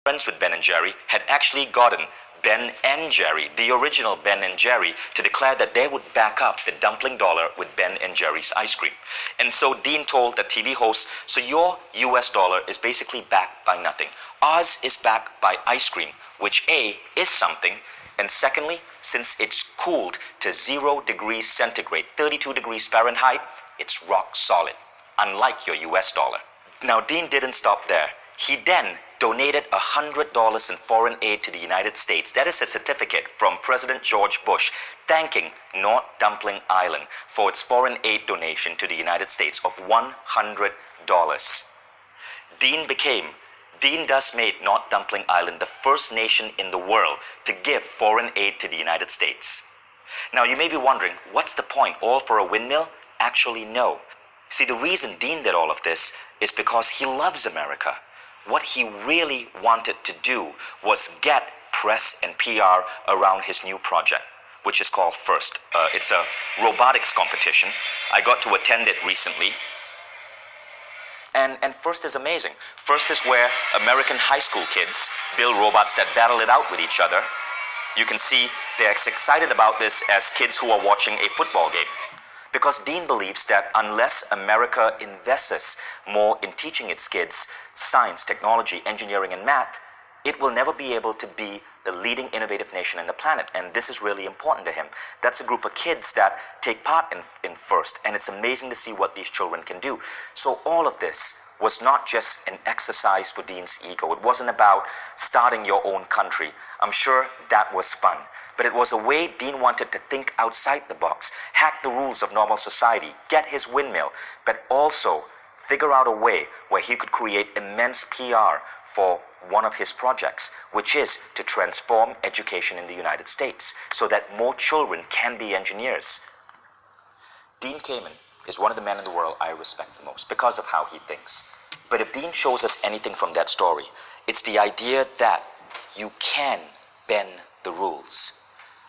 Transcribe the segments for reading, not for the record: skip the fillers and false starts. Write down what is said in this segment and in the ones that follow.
friends with Ben and Jerry, had actually gotten Ben and Jerry, the original Ben and Jerry, to declare that they would back up the dumpling dollar with Ben and Jerry's ice cream. And so Dean told the TV host, so your US dollar is basically backed by nothing. Ours is backed by ice cream, which A, is something, and secondly, since it's cooled to 0 degrees centigrade, 32 degrees Fahrenheit, it's rock solid, unlike your US dollar. Now, Dean didn't stop there. He then donated $100 in foreign aid to the United States. That is a certificate from President George Bush thanking North Dumpling Island for its foreign aid donation to the United States of $100. Dean thus made North Dumpling Island the first nation in the world to give foreign aid to the United States. Now, you may be wondering, what's the point? All for a windmill? Actually, no. See, the reason Dean did all of this is because he loves America. What he really wanted to do was get press and PR around his new project, which is called FIRST. It's a robotics competition. I got to attend it recently. And FIRST is amazing. FIRST is where American high school kids build robots that battle it out with each other. You can see they're as excited about this as kids who are watching a football game. Because Dean believes that unless America invests more in teaching its kids science, technology, engineering, and math, it will never be able to be the leading innovative nation on the planet. And this is really important to him. That's a group of kids that take part in FIRST, and it's amazing to see what these children can do. So all of this was not just an exercise for Dean's ego. It wasn't about starting your own country. I'm sure that was fun. But it was a way Dean wanted to think outside the box, hack the rules of normal society, get his windmill, but also figure out a way where he could create immense PR for one of his projects, which is to transform education in the United States so that more children can be engineers. Dean Kamen is one of the men in the world I respect the most because of how he thinks. But if Dean shows us anything from that story, it's the idea that you can bend the rules.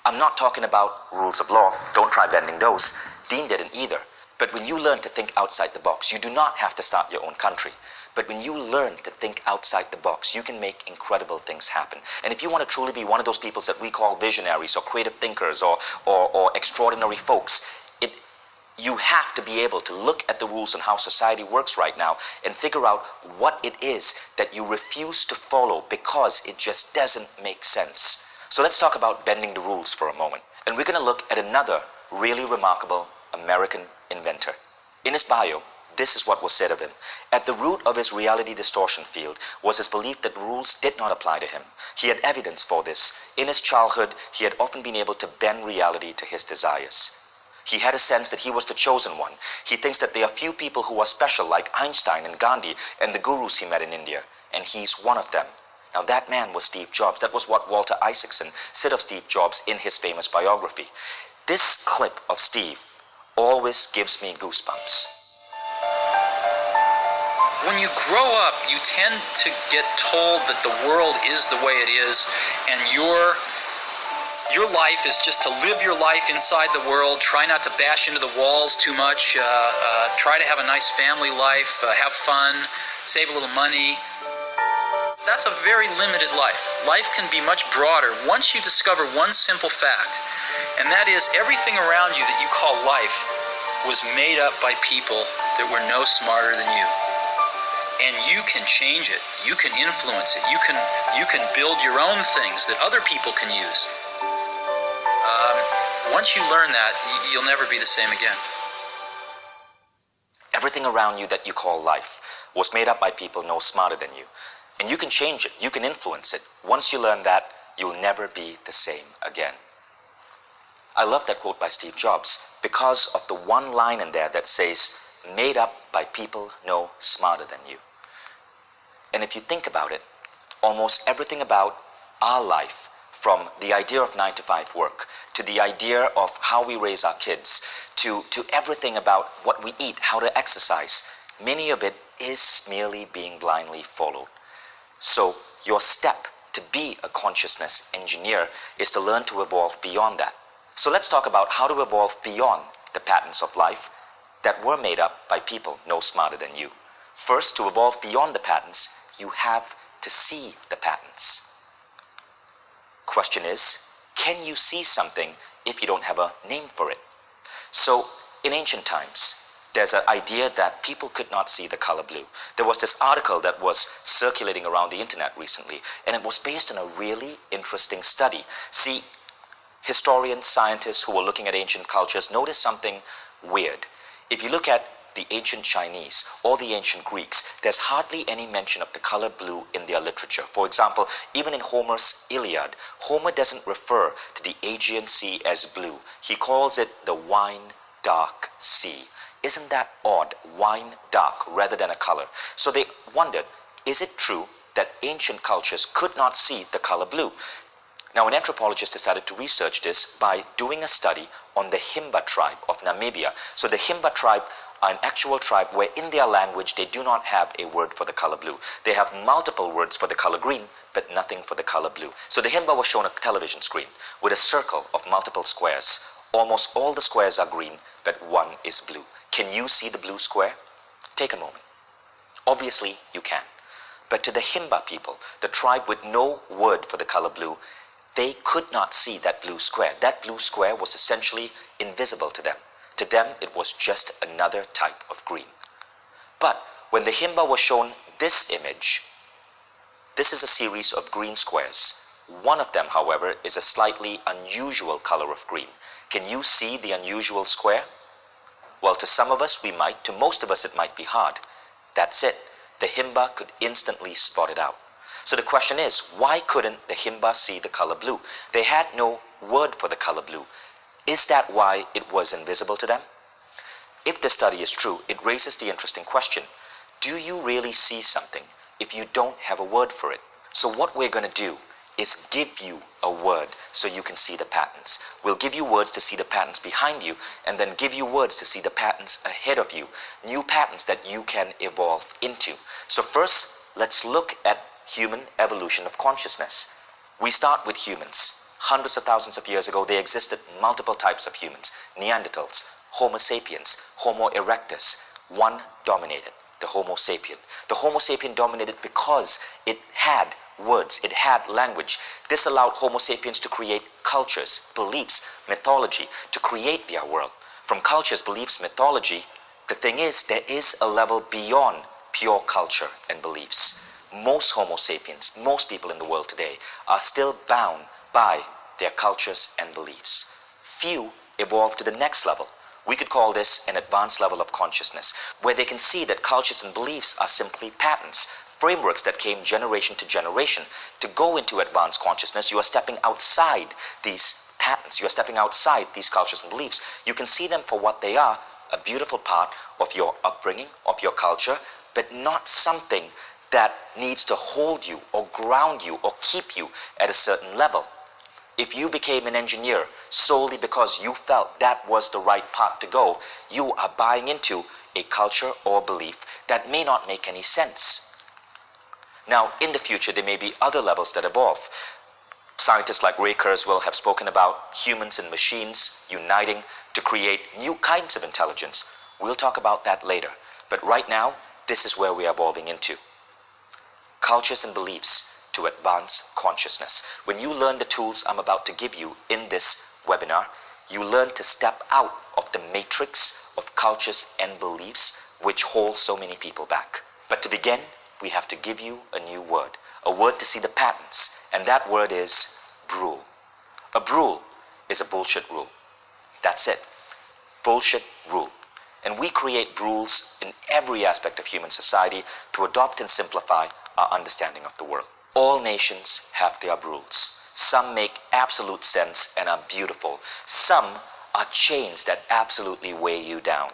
I'm not talking about rules of law. Don't try bending those. Dean didn't either. But when you learn to think outside the box, you do not have to start your own country. But when you learn to think outside the box, you can make incredible things happen. And if you want to truly be one of those people that we call visionaries or creative thinkers or extraordinary folks, you have to be able to look at the rules and how society works right now and figure out what it is that you refuse to follow because it just doesn't make sense. So let's talk about bending the rules for a moment. And we're going to look at another really remarkable American inventor. In his bio, this is what was said of him. At the root of his reality distortion field was his belief that rules did not apply to him. He had evidence for this. In his childhood, he had often been able to bend reality to his desires. He had a sense that he was the chosen one. He thinks that there are few people who are special like Einstein and Gandhi and the gurus he met in India, and he's one of them. Now that man was Steve Jobs. That was what Walter Isaacson said of Steve Jobs in his famous biography. This clip of Steve always gives me goosebumps. When you grow up, you tend to get told that the world is the way it is, and your life is just to live your life inside the world, try not to bash into the walls too much, try to have a nice family life, have fun, save a little money. That's a very limited life. Life can be much broader once you discover one simple fact, and that is everything around you that you call life was made up by people that were no smarter than you. And you can change it. You can influence it. You can build your own things that other people can use. Once you learn that, you'll never be the same again. Everything around you that you call life was made up by people no smarter than you. And you can change it. You can influence it. Once you learn that, you'll never be the same again. I love that quote by Steve Jobs because of the one line in there that says, made up by people no smarter than you. And if you think about it, almost everything about our life, from the idea of 9-to-5 work, to the idea of how we raise our kids, to everything about what we eat, how to exercise, many of it is merely being blindly followed. So your step to be a consciousness engineer is to learn to evolve beyond that. So let's talk about how to evolve beyond the patterns of life that were made up by people no smarter than you. First, to evolve beyond the patterns, you have to see the patterns. Question is, can you see something if you don't have a name for it? So in ancient times, there's an idea that people could not see the color blue. There was this article that was circulating around the internet recently, and it was based on a really interesting study. See, historians, scientists who were looking at ancient cultures noticed something weird. If you look at the ancient Chinese or the ancient Greeks, there's hardly any mention of the color blue in their literature. For example, even in Homer's Iliad, Homer doesn't refer to the Aegean Sea as blue. He calls it the wine dark sea. Isn't that odd? Wine dark rather than a color. So they wondered, is it true that ancient cultures could not see the color blue? Now, an anthropologist decided to research this by doing a study on the Himba tribe of Namibia. So the Himba tribe are an actual tribe where in their language they do not have a word for the color blue. They have multiple words for the color green, but nothing for the color blue. So the Himba was shown a television screen with a circle of multiple squares. Almost all the squares are green, but one is blue. Can you see the blue square? Take a moment. Obviously, you can. But to the Himba people, the tribe with no word for the color blue, they could not see that blue square. That blue square was essentially invisible to them. To them, it was just another type of green. But when the Himba was shown this image, this is a series of green squares. One of them, however, is a slightly unusual color of green. Can you see the unusual square? Well, to some of us, we might. To most of us, it might be hard. That's it. The Himba could instantly spot it out. So the question is, why couldn't the Himba see the color blue? They had no word for the color blue. Is that why it was invisible to them? If this study is true, it raises the interesting question, do you really see something if you don't have a word for it? So what we're going to do is give you a word so you can see the patterns. We'll give you words to see the patterns behind you, and then give you words to see the patterns ahead of you, new patterns that you can evolve into. So first, let's look at human evolution of consciousness. We start with humans. Hundreds of thousands of years ago, there existed multiple types of humans. Neanderthals, Homo sapiens, Homo erectus. One dominated, the Homo sapien. The Homo sapien dominated because it had words, it had language. This allowed Homo sapiens to create cultures, beliefs, mythology, to create their world. From cultures, beliefs, mythology, the thing is, there is a level beyond pure culture and beliefs. Most Homo sapiens, most people in the world today, are still bound by their cultures and beliefs. Few evolve to the next level. We could call this an advanced level of consciousness, where they can see that cultures and beliefs are simply patterns, frameworks that came generation to generation. To go into advanced consciousness, you are stepping outside these patterns. You are stepping outside these cultures and beliefs. You can see them for what they are, a beautiful part of your upbringing, of your culture, but not something that needs to hold you or ground you or keep you at a certain level. If you became an engineer solely because you felt that was the right path to go, you are buying into a culture or belief that may not make any sense. Now, in the future, there may be other levels that evolve. Scientists like Ray Kurzweil have spoken about humans and machines uniting to create new kinds of intelligence. We'll talk about that later. But right now, this is where we are evolving into. Cultures and beliefs to advance consciousness. When you learn the tools I'm about to give you in this webinar, you learn to step out of the matrix of cultures and beliefs which hold so many people back. But to begin, we have to give you a new word, a word to see the patterns, and that word is brule. A brule is a bullshit rule. That's it. Bullshit rule. And we create rules in every aspect of human society to adopt and simplify our understanding of the world. All nations have their rules. Some make absolute sense and are beautiful. Some are chains that absolutely weigh you down.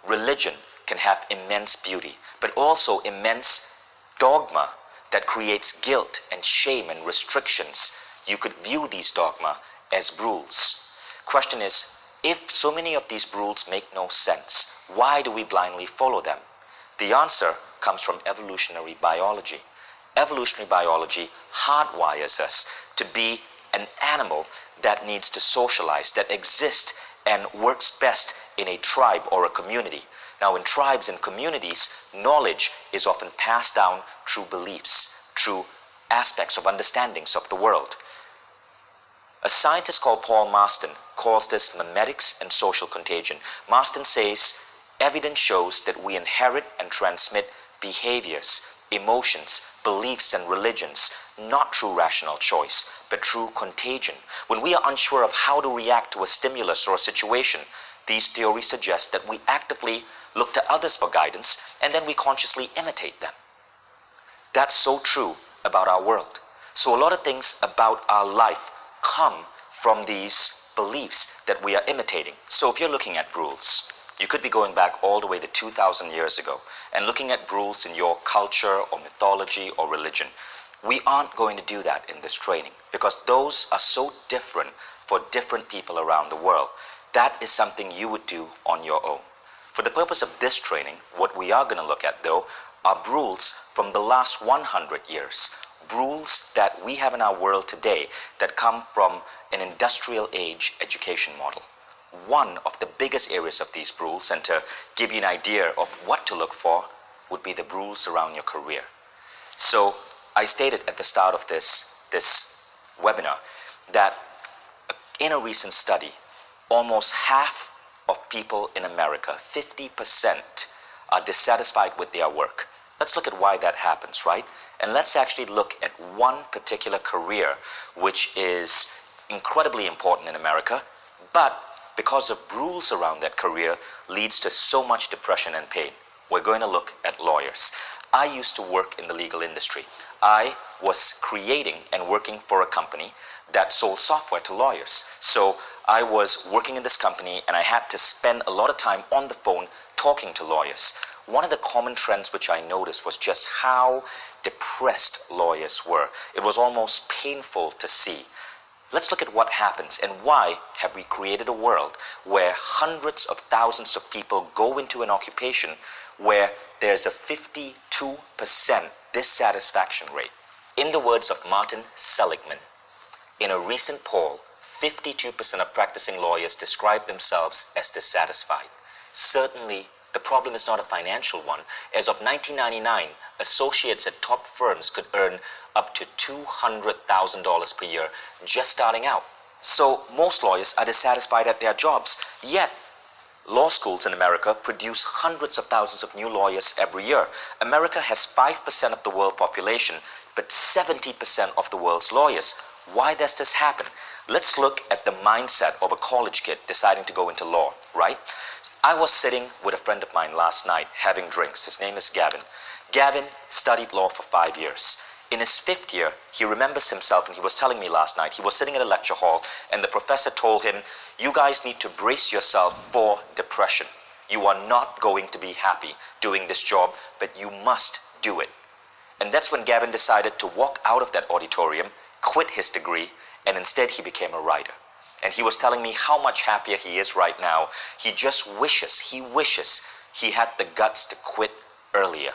Religion can have immense beauty, but also immense dogma that creates guilt and shame and restrictions. You could view these dogma as rules. Question is, if so many of these rules make no sense, why do we blindly follow them? The answer comes from evolutionary biology. Evolutionary biology hardwires us to be an animal that needs to socialize, that exists and works best in a tribe or a community. Now, in tribes and communities, knowledge is often passed down through beliefs, through aspects of understandings of the world. A scientist called Paul Marston calls this memetics and social contagion. Marston says, evidence shows that we inherit and transmit behaviors, emotions, beliefs, and religions, not through rational choice, but through contagion. When we are unsure of how to react to a stimulus or a situation, these theories suggest that we actively look to others for guidance, and then we consciously imitate them. That's so true about our world. So a lot of things about our life come from these beliefs that we are imitating. So if you're looking at rules, you could be going back all the way to 2,000 years ago and looking at rules in your culture or mythology or religion. We aren't going to do that in this training because those are so different for different people around the world. That is something you would do on your own. For the purpose of this training, what we are going to look at though are rules from the last 100 years. Rules that we have in our world today that come from an industrial age education model. One of the biggest areas of these rules, and to give you an idea of what to look for, would be the rules around your career. So I stated at the start of this webinar that in a recent study, almost half of people in America, 50%, are dissatisfied with their work. Let's look at why that happens, right? And let's actually look at one particular career which is incredibly important in America, but because of rules around that career leads to so much depression and pain. We're going to look at lawyers. I used to work in the legal industry. I was creating and working for a company that sold software to lawyers. So I was working in this company and I had to spend a lot of time on the phone talking to lawyers. One of the common trends which I noticed was just how depressed lawyers were. It was almost painful to see. Let's look at what happens and why have we created a world where hundreds of thousands of people go into an occupation where there's a 52% dissatisfaction rate. In the words of Martin Seligman, in a recent poll, 52% of practicing lawyers describe themselves as dissatisfied. Certainly, the problem is not a financial one. As of 1999, associates at top firms could earn up to $200,000 per year just starting out. So most lawyers are dissatisfied at their jobs. Yet, law schools in America produce hundreds of thousands of new lawyers every year. America has 5% of the world population, but 70% of the world's lawyers. Why does this happen? Let's look at the mindset of a college kid deciding to go into law, right? I was sitting with a friend of mine last night having drinks. His name is Gavin. Gavin studied law for 5 years. In his 5th year, he remembers himself, and he was telling me last night, he was sitting at a lecture hall, and the professor told him, you guys need to brace yourself for depression. You are not going to be happy doing this job, but you must do it. And that's when Gavin decided to walk out of that auditorium, quit his degree, and instead he became a writer. And he was telling me how much happier he is right now. He just wishes he had the guts to quit earlier.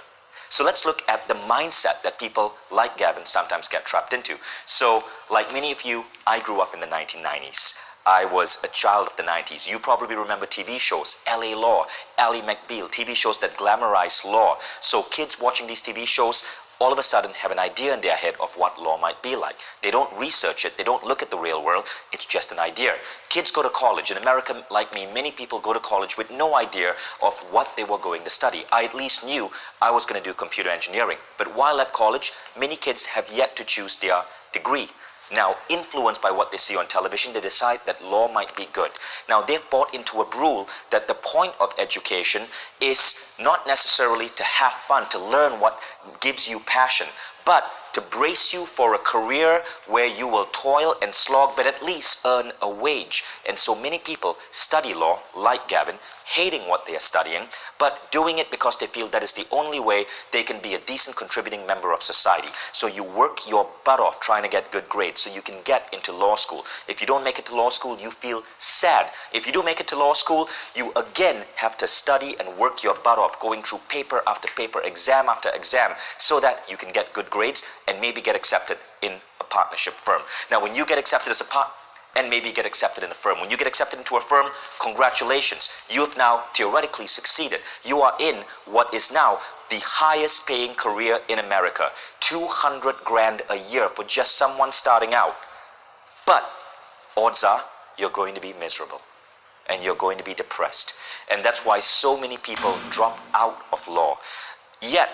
So let's look at the mindset that people like Gavin sometimes get trapped into. So like many of you, I grew up in the 1990s. I was a child of the 90s. You probably remember TV shows, LA Law, Ally McBeal, TV shows that glamorize law. So kids watching these TV shows all of a sudden have an idea in their head of what law might be like. They don't research it. They don't look at the real world. It's just an idea. Kids go to college. In America, like me, many people go to college with no idea of what they were going to study. I at least knew I was going to do computer engineering. But while at college, many kids have yet to choose their degree. Now, influenced by what they see on television, they decide that law might be good. Now, they've bought into a rule that the point of education is not necessarily to have fun, to learn what gives you passion, but to brace you for a career where you will toil and slog, but at least earn a wage. And so many people study law, like Gavin, hating what they are studying, but doing it because they feel that is the only way they can be a decent contributing member of society. So you work your butt off trying to get good grades so you can get into law school. If you don't make it to law school, you feel sad. If you do make it to law school, you again have to study and work your butt off, going through paper after paper, exam after exam, so that you can get good grades and maybe get accepted in a partnership firm. Now, when you get accepted as a partner, and maybe get accepted in a firm. When you get accepted into a firm, congratulations. You have now theoretically succeeded. You are in what is now the highest paying career in America. 200 grand a year for just someone starting out. But odds are you're going to be miserable and you're going to be depressed. And that's why so many people drop out of law. Yet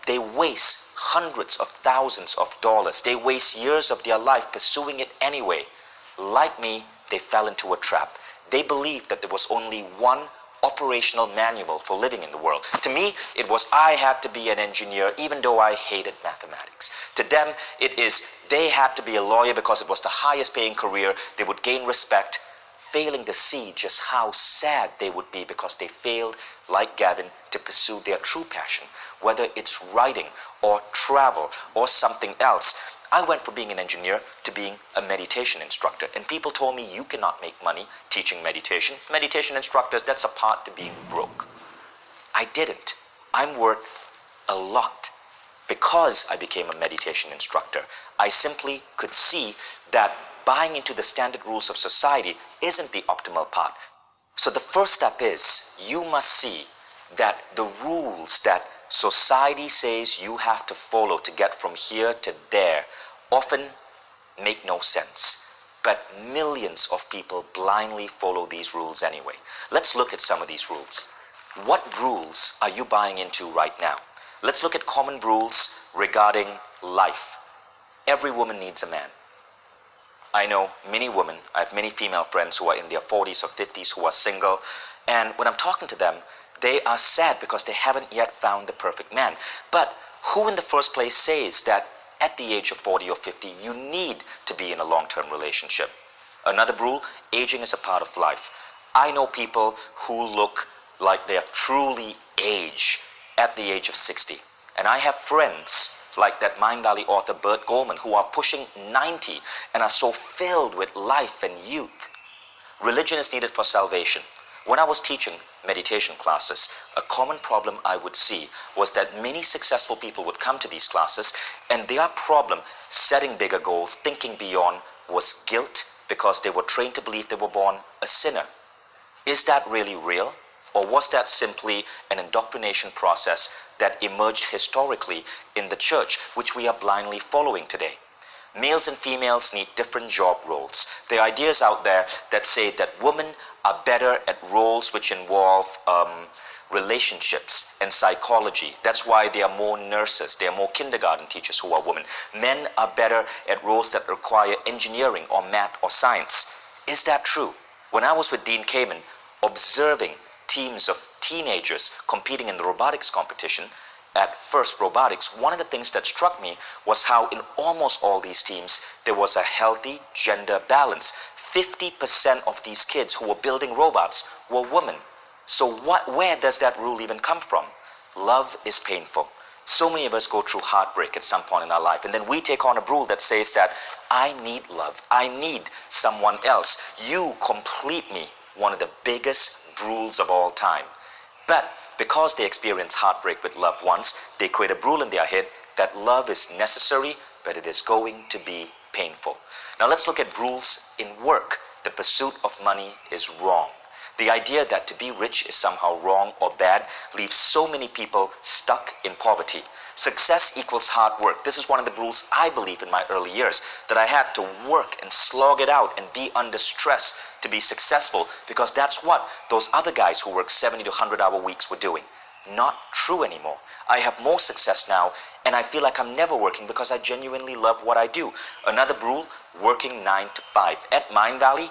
they waste hundreds of thousands of dollars. They waste years of their life pursuing it anyway. Like me, they fell into a trap. They believed that there was only one operational manual for living in the world. To me, it was I had to be an engineer even though I hated mathematics. To them, it is they had to be a lawyer because it was the highest paying career. They would gain respect, failing to see just how sad they would be because they failed, like Gavin, to pursue their true passion, whether it's writing or travel or something else. I went from being an engineer to being a meditation instructor, and people told me you cannot make money teaching meditation. Meditation instructors, that's a part to being broke. I didn't. I'm worth a lot. Because I became a meditation instructor, I simply could see that buying into the standard rules of society isn't the optimal part. So the first step is you must see that the rules that society says you have to follow to get from here to there often make no sense. But millions of people blindly follow these rules anyway. Let's look at some of these rules. What rules are you buying into right now? Let's look at common rules regarding life. Every woman needs a man. I know many women, I have many female friends who are in their 40s or 50s who are single, and when I'm talking to them, they are sad because they haven't yet found the perfect man. But who in the first place says that at the age of 40 or 50 you need to be in a long-term relationship? Another rule, aging is a part of life. I know people who look like they have truly aged at the age of 60. And I have friends like that Mindvalley author Bert Goldman who are pushing 90 and are so filled with life and youth. Religion is needed for salvation. When I was teaching meditation classes, a common problem I would see was that many successful people would come to these classes and their problem setting bigger goals, thinking beyond, was guilt because they were trained to believe they were born a sinner. Is that really real? Or was that simply an indoctrination process that emerged historically in the church, which we are blindly following today? Males and females need different job roles. There are ideas out there that say that women are better at roles which involve relationships and psychology. That's why there are more nurses, there are more kindergarten teachers who are women. Men are better at roles that require engineering or math or science. Is that true? When I was with Dean Kamen, observing teams of teenagers competing in the robotics competition at First Robotics, one of the things that struck me was how in almost all these teams there was a healthy gender balance. 50% of these kids who were building robots were women. So where does that rule even come from? Love is painful. So many of us go through heartbreak at some point in our life, and then we take on a rule that says that I need love, I need someone else, you complete me. One of the biggest rules of all time. But because they experience heartbreak with loved ones, they create a rule in their head that love is necessary, but it is going to be painful. Now let's look at rules in work. The pursuit of money is wrong. The idea that to be rich is somehow wrong or bad leaves so many people stuck in poverty. Success equals hard work. This is one of the rules I believe in my early years, that I had to work and slog it out and be under stress to be successful, because that's what those other guys who work 70 to 100-hour weeks were doing. Not true anymore. I have more success now, and I feel like I'm never working because I genuinely love what I do. Another rule, working 9 to 5. At Mindvalley,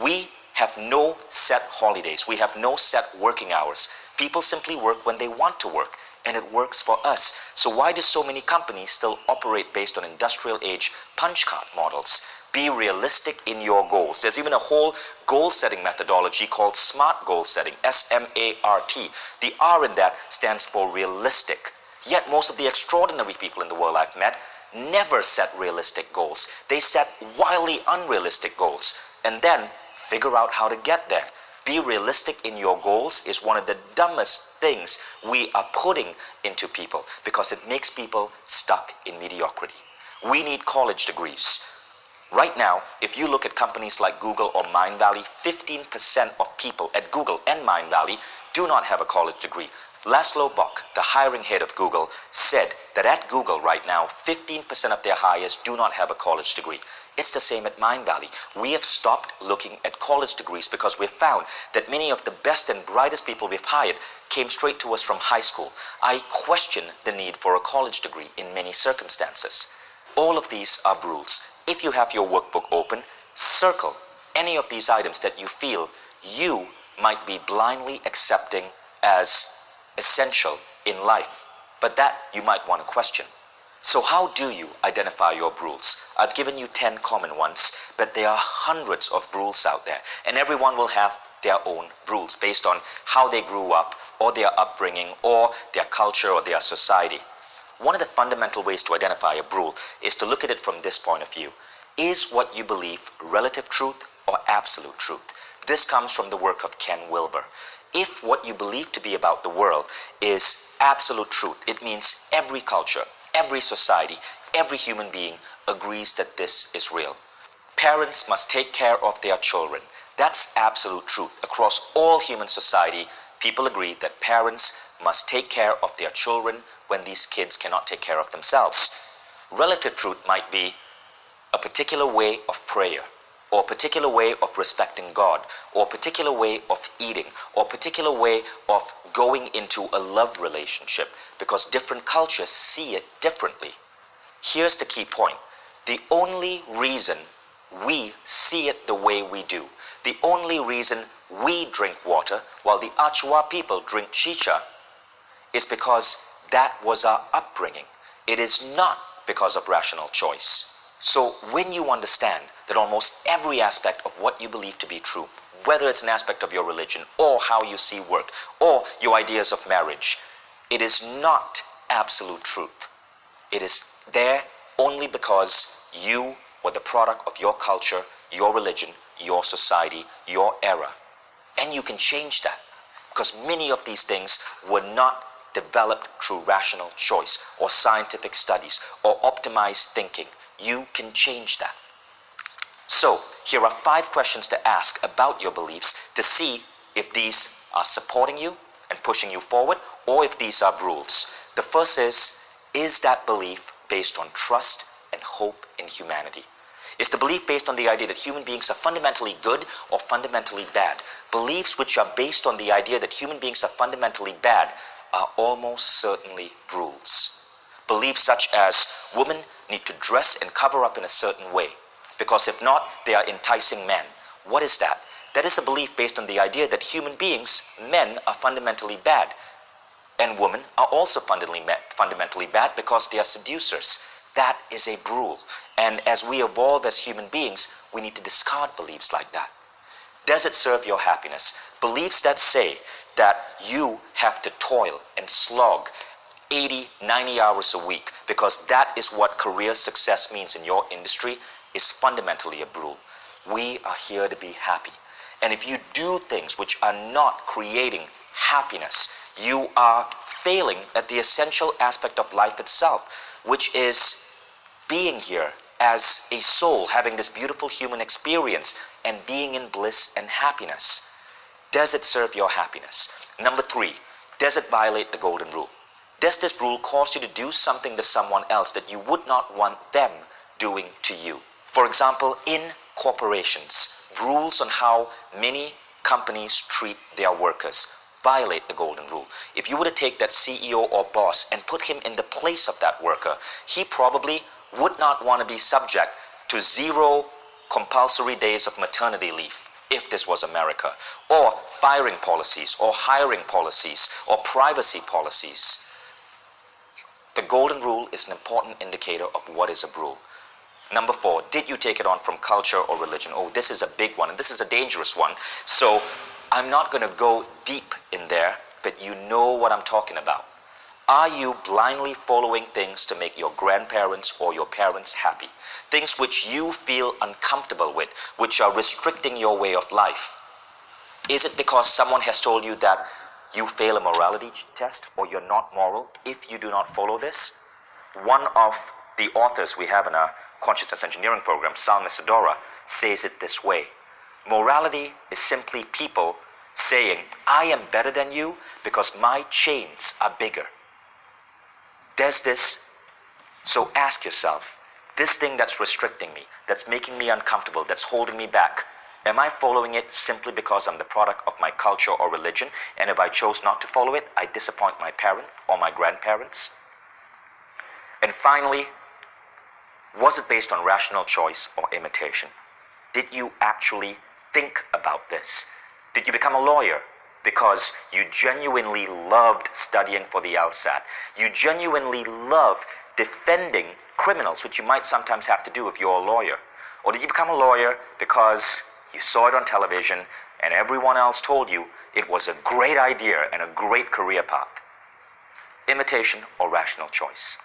we have no set holidays. We have no set working hours. People simply work when they want to work, and it works for us. So why do so many companies still operate based on industrial age punch card models? Be realistic in your goals. There's even a whole goal setting methodology called SMART goal setting, S-M-A-R-T. The R in that stands for realistic. Yet most of the extraordinary people in the world I've met never set realistic goals. They set wildly unrealistic goals and then figure out how to get there. Be realistic in your goals is one of the dumbest things we are putting into people because it makes people stuck in mediocrity. We need college degrees. Right now, if you look at companies like Google or Mindvalley, 15% of people at Google and Mindvalley do not have a college degree. Laszlo Bock, the hiring head of Google, said that at Google right now, 15% of their hires do not have a college degree. It's the same at Mindvalley. We have stopped looking at college degrees because we've found that many of the best and brightest people we've hired came straight to us from high school. I question the need for a college degree in many circumstances. All of these are rules. If you have your workbook open, circle any of these items that you feel you might be blindly accepting as essential in life, but that you might want to question. So how do you identify your rules? I've given you 10 common ones, but there are hundreds of rules out there, and everyone will have their own rules based on how they grew up, or their upbringing, or their culture, or their society. One of the fundamental ways to identify a rule is to look at it from this point of view. Is what you believe relative truth or absolute truth? This comes from the work of Ken Wilber. If what you believe to be about the world is absolute truth, it means every culture, every society, every human being agrees that this is real. Parents must take care of their children. That's absolute truth. Across all human society, people agree that parents must take care of their children when these kids cannot take care of themselves. Relative truth might be a particular way of prayer, or a particular way of respecting God, or a particular way of eating, or a particular way of going into a love relationship, because different cultures see it differently. Here's the key point. The only reason we see it the way we do, the only reason we drink water while the Achua people drink chicha, is because that was our upbringing. It is not because of rational choice. So when you understand that almost every aspect of what you believe to be true, whether it's an aspect of your religion or how you see work or your ideas of marriage, it is not absolute truth. It is there only because you were the product of your culture, your religion, your society, your era. And you can change that, because many of these things were not developed through rational choice or scientific studies or optimized thinking. You can change that. So here are 5 questions to ask about your beliefs to see if these are supporting you and pushing you forward, or if these are rules. The first is that belief based on trust and hope in humanity? Is the belief based on the idea that human beings are fundamentally good or fundamentally bad? Beliefs which are based on the idea that human beings are fundamentally bad are almost certainly rules. Beliefs such as women need to dress and cover up in a certain way, because if not, they are enticing men. What is that? That is a belief based on the idea that human beings, men, are fundamentally bad, and women are also fundamentally bad because they are seducers. That is a rule. And as we evolve as human beings, we need to discard beliefs like that. Does it serve your happiness? Beliefs that say that you have to toil and slog 80, 90 hours a week because that is what career success means in your industry is fundamentally a rule. We are here to be happy. And if you do things which are not creating happiness, you are failing at the essential aspect of life itself, which is being here as a soul, having this beautiful human experience and being in bliss and happiness. Does it serve your happiness? Number 3, does it violate the golden rule? Does this rule cause you to do something to someone else that you would not want them doing to you? For example, in corporations, rules on how many companies treat their workers violate the golden rule. If you were to take that CEO or boss and put him in the place of that worker, he probably would not want to be subject to 0 compulsory days of maternity leave if this was America, or firing policies, or hiring policies, or privacy policies. The golden rule is an important indicator of what is a rule. Number 4, did you take it on from culture or religion? Oh, this is a big one, and this is a dangerous one. So I'm not going to go deep in there, but you know what I'm talking about. Are you blindly following things to make your grandparents or your parents happy? Things which you feel uncomfortable with, which are restricting your way of life. Is it because someone has told you that you fail a morality test or you're not moral if you do not follow this? One of the authors we have in our consciousness engineering program, Sal Misadora, says it this way. Morality is simply people saying, I am better than you because my chains are bigger. There's this. So ask yourself, this thing that's restricting me, that's making me uncomfortable, that's holding me back, am I following it simply because I'm the product of my culture or religion, and if I chose not to follow it, I disappoint my parent or my grandparents? And finally, was it based on rational choice or imitation? Did you actually think about this? Did you become a lawyer because you genuinely loved studying for the LSAT? You genuinely love defending criminals, which you might sometimes have to do if you're a lawyer? Or did you become a lawyer because you saw it on television and everyone else told you it was a great idea and a great career path? Imitation or rational choice?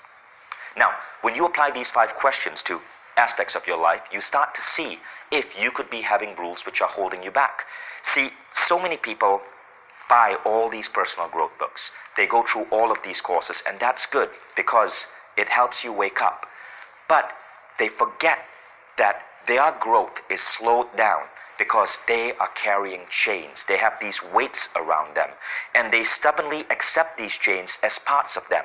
Now, when you apply these 5 questions to aspects of your life, you start to see if you could be having rules which are holding you back. See, so many people buy all these personal growth books. They go through all of these courses, and that's good because it helps you wake up. But they forget that their growth is slowed down because they are carrying chains. They have these weights around them, and they stubbornly accept these chains as parts of them.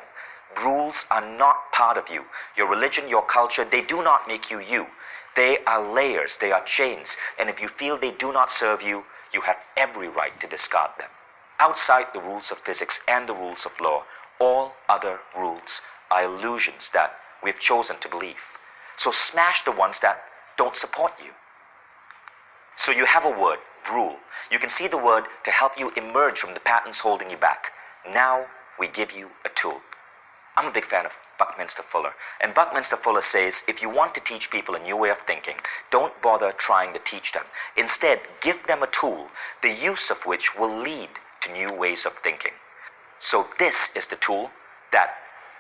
Rules are not part of you. Your religion, your culture, they do not make you you. They are layers, they are chains, and if you feel they do not serve you, you have every right to discard them. Outside the rules of physics and the rules of law, all other rules are illusions that we've chosen to believe. So smash the ones that don't support you. So you have a word, rule. You can see the word to help you emerge from the patterns holding you back. Now we give you a tool. I'm a big fan of Buckminster Fuller. And Buckminster Fuller says, if you want to teach people a new way of thinking, don't bother trying to teach them. Instead, give them a tool, the use of which will lead to new ways of thinking. So this is the tool that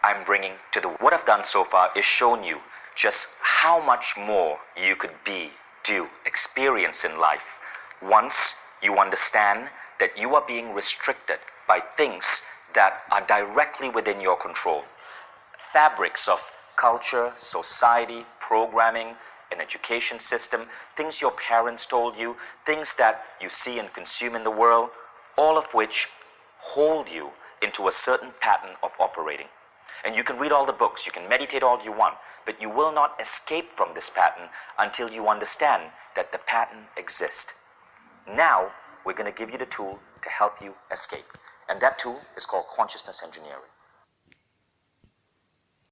I'm bringing to the... What I've done so far is shown you just how much more you could be, do, experience in life once you understand that you are being restricted by things that are directly within your control. Fabrics of culture, society, programming, an education system, things your parents told you, things that you see and consume in the world, all of which hold you into a certain pattern of operating. And you can read all the books, you can meditate all you want, but you will not escape from this pattern until you understand that the pattern exists. Now, we're going to give you the tool to help you escape. And that tool is called consciousness engineering.